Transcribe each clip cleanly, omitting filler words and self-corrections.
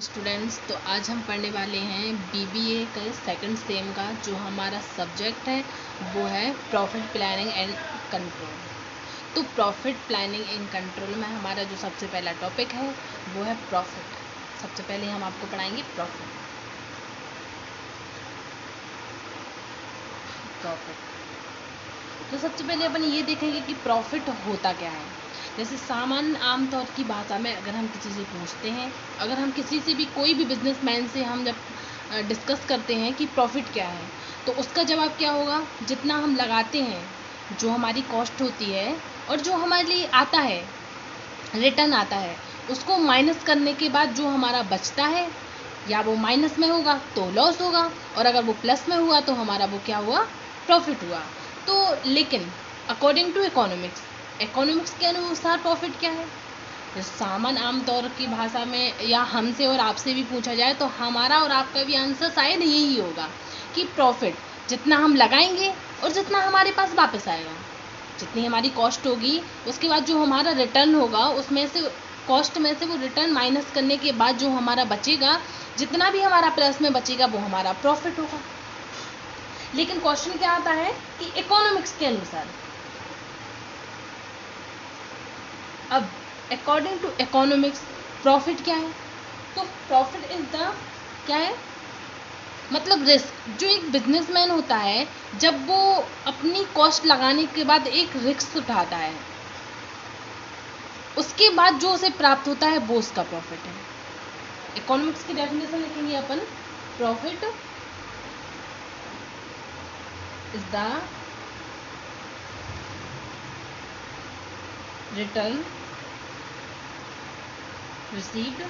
Students, तो आज हम पढ़ने वाले हैं बीबीए का सेकंड सेम का जो हमारा सब्जेक्ट है वो है प्रॉफिट प्लानिंग एंड कंट्रोल। तो प्रॉफिट प्लानिंग एंड कंट्रोल में हमारा जो सबसे पहला टॉपिक है वो है प्रॉफिट। सबसे पहले हम आपको पढ़ाएंगे प्रॉफिट। तो सबसे पहले अपन ये देखेंगे कि प्रॉफिट होता क्या है। जैसे सामान्य आमतौर की भाषा में अगर हम किसी से पूछते हैं, अगर हम किसी से भी कोई भी बिजनेसमैन से हम जब डिस्कस करते हैं कि प्रॉफिट क्या है, तो उसका जवाब क्या होगा, जितना हम लगाते हैं, जो हमारी कॉस्ट होती है और जो हमारे लिए आता है, रिटर्न आता है, उसको माइनस करने के बाद जो हमारा बचता है, या वो माइनस में होगा तो लॉस होगा, और अगर वो प्लस में हुआ तो हमारा वो क्या हुआ, प्रॉफिट हुआ। तो लेकिन अकॉर्डिंग टू इकोनॉमिक्स के अनुसार प्रॉफिट क्या है। तो सामान्य आमतौर की भाषा में या हमसे और आपसे भी पूछा जाए तो हमारा और आपका भी आंसर शायद यही होगा कि प्रॉफिट जितना हम लगाएंगे और जितना हमारे पास वापस आएगा। जितनी हमारी कॉस्ट होगी उसके बाद जो हमारा रिटर्न होगा, उसमें से कॉस्ट में से वो रिटर्न माइनस करने के बाद जो हमारा बचेगा, जितना भी हमारा प्लस में बचेगा वो हमारा प्रॉफिट होगा। लेकिन क्वेश्चन क्या आता है कि इकोनॉमिक्स के अनुसार, अब अकॉर्डिंग टू इकोनॉमिक्स प्रॉफिट क्या है। तो प्रॉफिट इज द क्या है, मतलब रिस्क। जो एक बिजनेसमैन होता है जब वो अपनी कॉस्ट लगाने के बाद एक रिस्क उठाता है, उसके बाद जो उसे प्राप्त होता है वो उसका प्रॉफिट है। इकोनॉमिक्स की डेफिनेशन लिखेंगे अपन, profit is the return received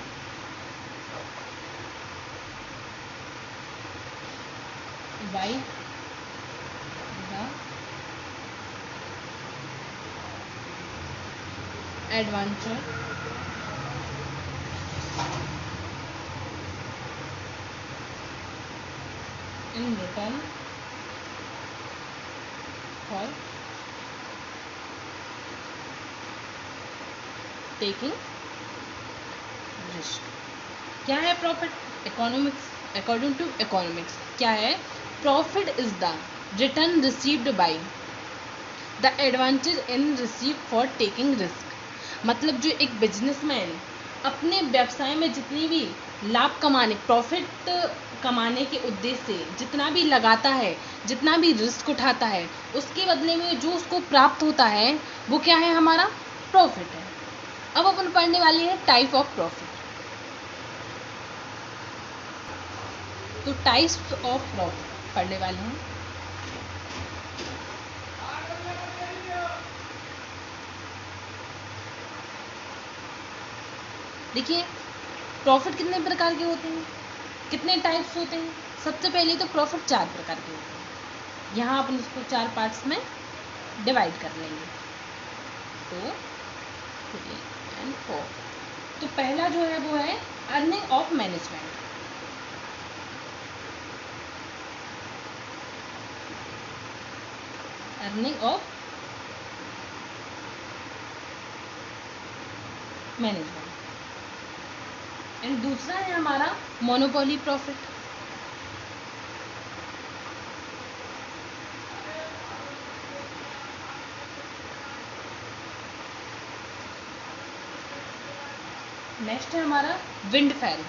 by the adventure in return for taking risk। क्या है profit economics, according to economics क्या है, profit is the return received by the advantage in receive for taking risk. मतलब जो एक businessman अपने व्यवसाय में जितनी भी लाभ कमाने, प्रॉफिट कमाने के उद्देश्य से जितना भी लगाता है, जितना भी रिस्क उठाता है, उसके बदले में जो उसको प्राप्त होता है वो क्या है, हमारा प्रॉफिट है। अब अपन पढ़ने वाली है टाइप ऑफ प्रॉफिट। तो टाइप्स ऑफ प्रॉफिट पढ़ने वाले हैं। देखिए प्रॉफिट कितने प्रकार के होते हैं, कितने टाइप्स होते हैं। सबसे पहले तो प्रॉफिट 4 प्रकार के होते हैं। यहाँ अपन उसको 4 पार्ट्स में डिवाइड कर लेंगे। तो 3 and 4। तो पहला जो है वो है earning of management. Earning of management. And दूसरा है हमारा मोनोपोली प्रॉफिट। नेक्स्ट है हमारा विंडफॉल।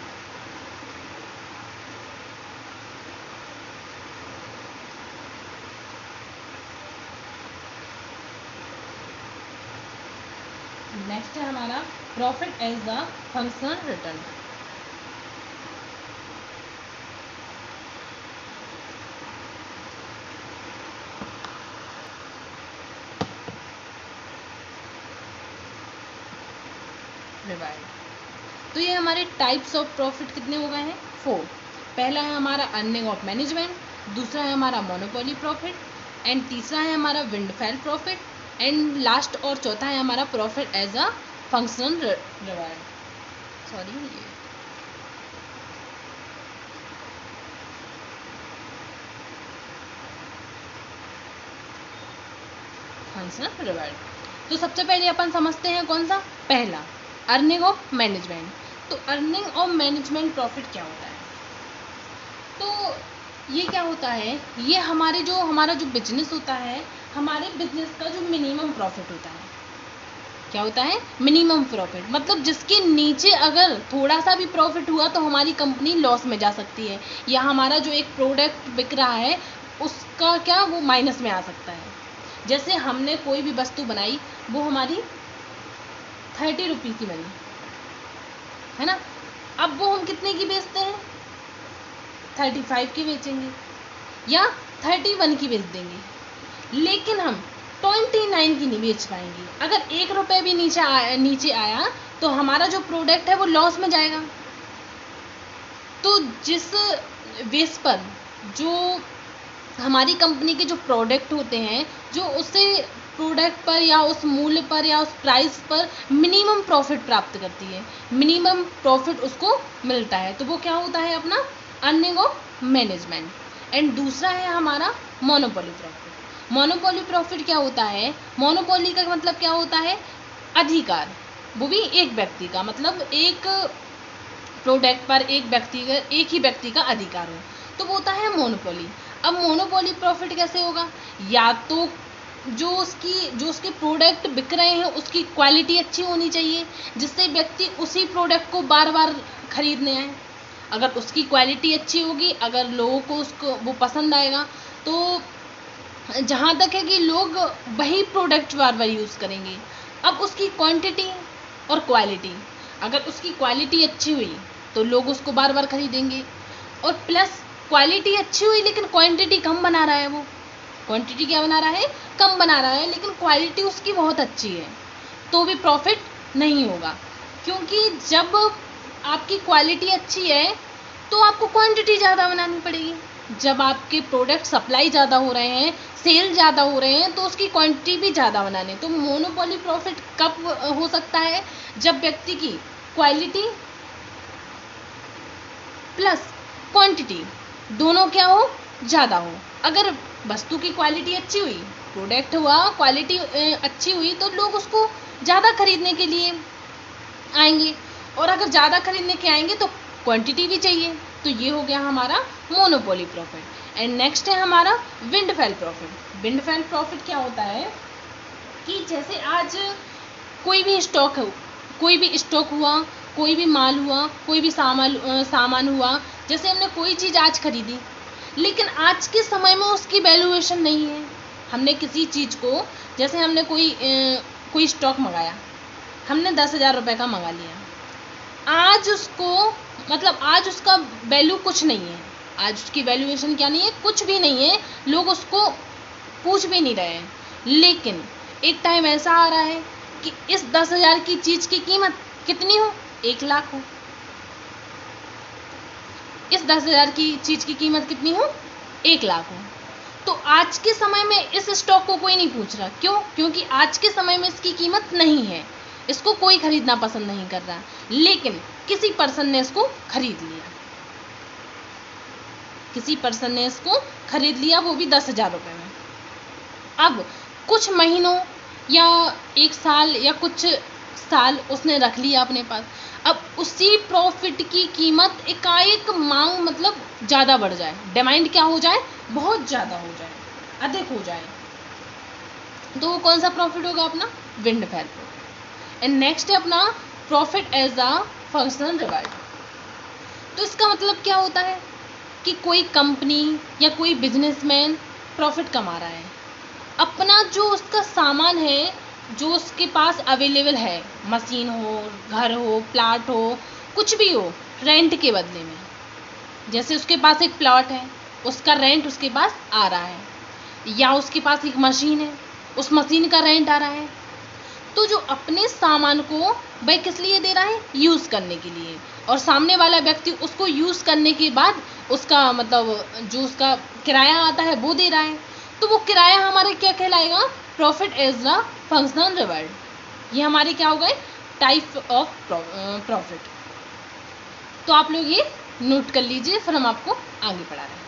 नेक्स्ट है हमारा profit as the functional return. तो ये हमारे टाइप्स ऑफ प्रॉफिट कितने हो गए हैं, 4। पहला है हमारा अर्निंग ऑफ मैनेजमेंट, दूसरा है हमारा मोनोपोली प्रॉफिट, एंड तीसरा है हमारा विंडफॉल प्रॉफिट, एंड लास्ट और चौथा है हमारा profit as a functional reward. Sorry, functional reward. तो सबसे पहले अपन समझते हैं कौन सा, पहला अर्निंग ऑफ मैनेजमेंट। तो अर्निंग और मैनेजमेंट प्रॉफिट क्या होता है? तो ये क्या होता है, ये हमारा जो बिजनेस होता है, हमारे बिजनेस का जो मिनिमम प्रॉफिट होता है। क्या होता है? मिनिमम प्रॉफिट, मतलब जिसके नीचे अगर थोड़ा सा भी प्रॉफिट हुआ तो हमारी कंपनी लॉस में जा सकती है, या हमारा जो एक प्रोडक्ट बिक रहा है उसका क्या वो माइनस में आ सकता है। जैसे हमने कोई भी वस्तु बनाई, वो हमारी 30 रुपीज़ की बनी है ना, अब वो हम कितने की बेचते हैं? 35 की बेचेंगे या 31 की बेच देंगे, लेकिन हम 29 की नहीं बेच पाएंगे। अगर 1 रुपये भी नीचे आया तो हमारा जो प्रोडक्ट है वो लॉस में जाएगा। तो जिस बेस पर जो हमारी कंपनी के जो प्रोडक्ट होते हैं, जो उसे प्रोडक्ट पर या उस मूल्य पर या उस प्राइस पर मिनिमम प्रॉफिट प्राप्त करती है, मिनिमम प्रॉफिट उसको मिलता है, तो वो क्या होता है? अपना अर्निंग ऑफ मैनेजमेंट। एंड दूसरा है हमारा मोनोपोली प्रॉफिट। मोनोपोली प्रॉफिट क्या होता है? मोनोपोली का मतलब क्या होता है? अधिकार, वो भी एक व्यक्ति का, मतलब एक प्रोडक्ट पर एक ही व्यक्ति का अधिकार हो, तो वो होता है मोनोपोली। अब मोनोपोली प्रॉफिट कैसे होगा? या तो जो उसके प्रोडक्ट बिक रहे हैं उसकी क्वालिटी अच्छी होनी चाहिए, जिससे व्यक्ति उसी प्रोडक्ट को बार बार खरीदने आए। अगर उसकी क्वालिटी अच्छी होगी, अगर लोगों को उसको वो पसंद आएगा, तो जहाँ तक है कि लोग वही प्रोडक्ट बार बार यूज़ करेंगे। अब उसकी क्वांटिटी और क्वालिटी, अगर उसकी क्वालिटी अच्छी हुई तो लोग उसको बार बार खरीदेंगे, और प्लस क्वालिटी अच्छी हुई लेकिन क्वांटिटी कम बना रहा है, वो क्वांटिटी क्या बना रहा है? कम बना रहा है, लेकिन क्वालिटी उसकी बहुत अच्छी है, तो भी प्रॉफिट नहीं होगा। क्योंकि जब आपकी क्वालिटी अच्छी है तो आपको क्वांटिटी ज़्यादा बनानी पड़ेगी। जब आपके प्रोडक्ट सप्लाई ज़्यादा हो रहे हैं, सेल ज़्यादा हो रहे हैं, तो उसकी क्वांटिटी भी ज़्यादा बनानी। तो मोनोपोली प्रॉफिट कब हो सकता है? जब व्यक्ति की क्वालिटी प्लस क्वांटिटी दोनों क्या हो? ज़्यादा हो। अगर वस्तु की क्वालिटी अच्छी हुई, प्रोडक्ट हुआ क्वालिटी अच्छी हुई, तो लोग उसको ज़्यादा खरीदने के लिए आएंगे, और अगर ज़्यादा खरीदने के आएंगे तो क्वांटिटी भी चाहिए। तो ये हो गया हमारा मोनोपोली प्रॉफिट। एंड नेक्स्ट है हमारा विंडफॉल प्रॉफिट। विंडफॉल प्रॉफिट क्या होता है कि जैसे आज कोई भी स्टॉक हुआ, कोई भी माल हुआ, कोई भी सामान हुआ, जैसे हमने कोई चीज़ आज खरीदी, लेकिन आज के समय में उसकी वैल्यूएशन नहीं है। हमने किसी चीज़ को, जैसे हमने कोई स्टॉक मंगाया, हमने 10,000 रुपये का मंगा लिया, आज उसका वैल्यू कुछ नहीं है, आज उसकी वैल्यूएशन क्या नहीं है? कुछ भी नहीं है, लोग उसको पूछ भी नहीं रहे हैं। लेकिन एक टाइम ऐसा आ रहा है कि इस 10,000 की चीज़ की कीमत कितनी हो? 1 लाख हो। इस 10,000 की चीज़ की कीमत कितनी हो? 1 लाख हो। तो आज के समय में इस स्टॉक को कोई नहीं पूछ रहा। क्यों? क्योंकि आज के समय में इसकी कीमत नहीं है, इसको कोई खरीदना पसंद नहीं कर रहा, लेकिन किसी पर्सन ने इसको खरीद लिया, वो भी 10,000 रुपये में। अब कुछ महीनों या 1 साल या कुछ साल उसने रख लिया अपने पास, अब उसी प्रॉफिट की कीमत एकाएक मांग मतलब ज़्यादा बढ़ जाए, डिमांड क्या हो जाए? बहुत ज़्यादा हो जाए, अधिक हो जाए, तो वो कौन सा प्रॉफिट होगा? अपना विंडफॉल प्रॉफिट। एंड नेक्स्ट है अपना profit as a functional reward. तो इसका मतलब क्या होता है कि कोई कंपनी या कोई बिजनेसमैन प्रॉफिट कमा रहा है, अपना जो उसका सामान है, जो उसके पास अवेलेबल है, मशीन हो, घर हो, प्लाट हो, कुछ भी हो, रेंट के बदले में। जैसे उसके पास एक प्लॉट है, उसका रेंट उसके पास आ रहा है, या उसके पास एक मशीन है, उस मशीन का रेंट आ रहा है। तो जो अपने सामान को वह किस लिए दे रहा है? यूज़ करने के लिए, और सामने वाला व्यक्ति उसको यूज़ करने के बाद उसका जो उसका किराया आता है वो दे रहा है। तो वो किराया हमारे क्या कहलाएगा? Profit as a functional reward. ये हमारे क्या हो गए? Type of profit. तो आप लोग ये नोट कर लीजिए, फिर हम आपको आगे पढ़ा रहे हैं।